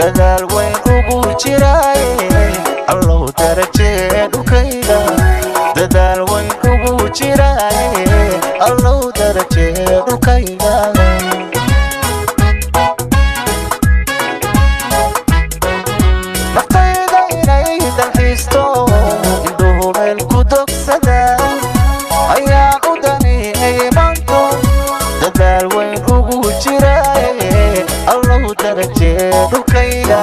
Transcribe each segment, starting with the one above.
dadaal weyn ugu jiraaye allow darajeedu kayga dadaal weyn ugu jiraaye allow darajeedu kayga naftayda inay dalxiisto indhuhu meel ku dogsadaan ayaan u daniyay maanto dadaal weyn ugu jiraaye allow darajeedu kayga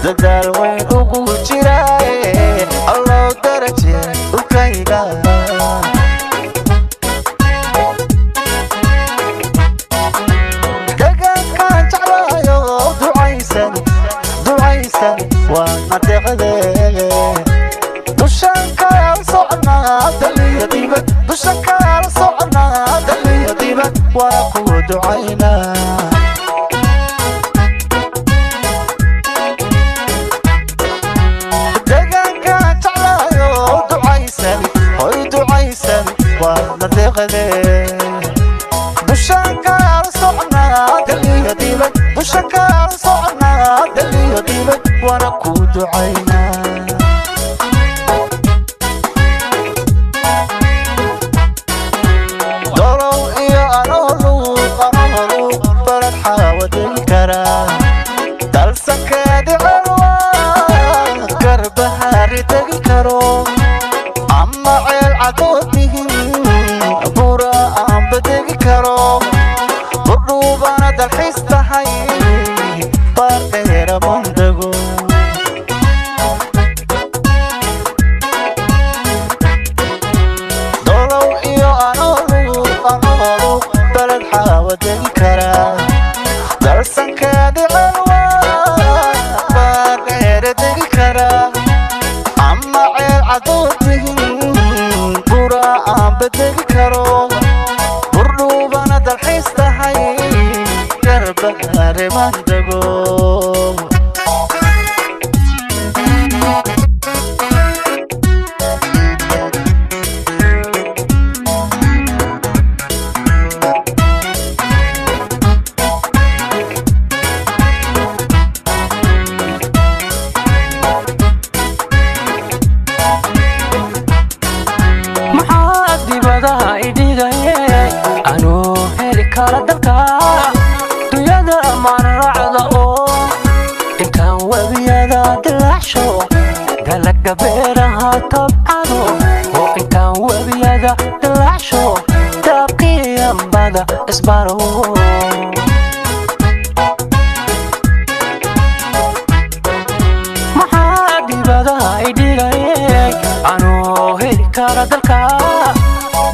dadaal weyn ugu jiraaye allow darajeedu kayga deegaankaan jeclaayo ducaysan waana deeqdee dushaan kala soconaa daliyo dibad dushaan kala soconaa daliyo dibad waa ku ducaynaa deegaankaan jeclaayo ducaysan waana deeqdee dushaan kala soconaa daliyo dibad dushaan kala soconaa daliyo dibad waana ku ducaynaa dolow iyo anoolu balad xaawadin karaa dalsankeedi celwa garbahaari tegi karo ama ceel cadoodihin bura aanba tegi karo burdhuubana dalxiis tahay baardheera bandago dolow iyo anoolu balad xaawadin karaa dalsankeedi celwa baardheera tegi karaa ama ceel cadoodihin bura aanba tegi karo burdhuubana dalxiis tahay garbahaare bandago maxaa dibadaha idhigaye anuu heli kara dalka dunyada maan raacda oo intaan webiyada dilaacsho dalaga beeraha tabcado oo intaan webiyada dilaacsho daabqiyambada isbaro maxaa dibadaha idhigaye anuu heli kara dalka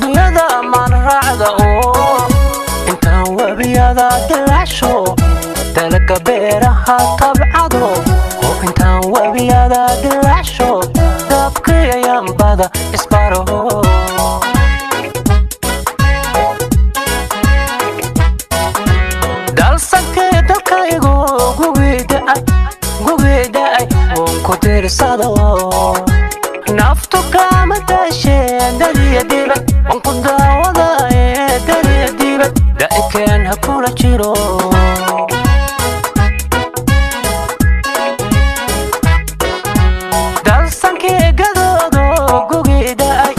dunyada maan raacda oo intaan webiyada dilaacsho dalaga beeraha tabcado oo intaan webiyada dilaacsho daabqiyambada isbaro dalsankee dalkaygu gubida'ay oon ku tiirsado naftu kama daasheen daliya dibad waan ku daawadaye daliya dibad da'ikeen ha kula jiro dalsankee gadoodo gugida'ay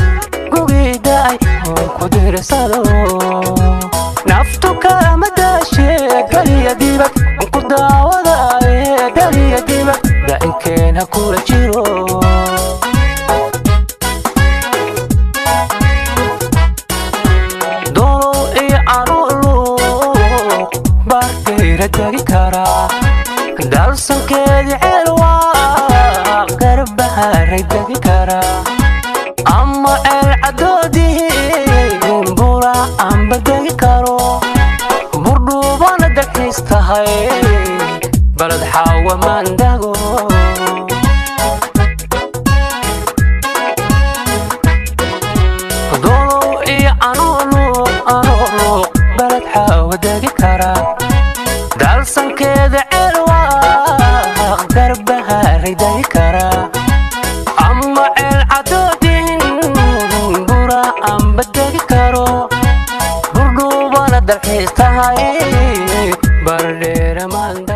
oon ku tiirsado naftu kama daasheen daliya dibad waan ku daawadaye daliya dibad da'ikeen ha kula jiro tegi karaa dalsankeedi celwa garbahaaray tegi karaa ama ceel cadoodihin bura aanba tegi karo burdhuubana dalxiis tahay balad xaawa maandago dolow iyo anoolu balad xaawa tegi karaa dalsankeeda celwa garbahaaray tegi karaa ama ceel cadoodihin bura aanba tegi karo burdhuubana dalxiis tahay bardheera maanda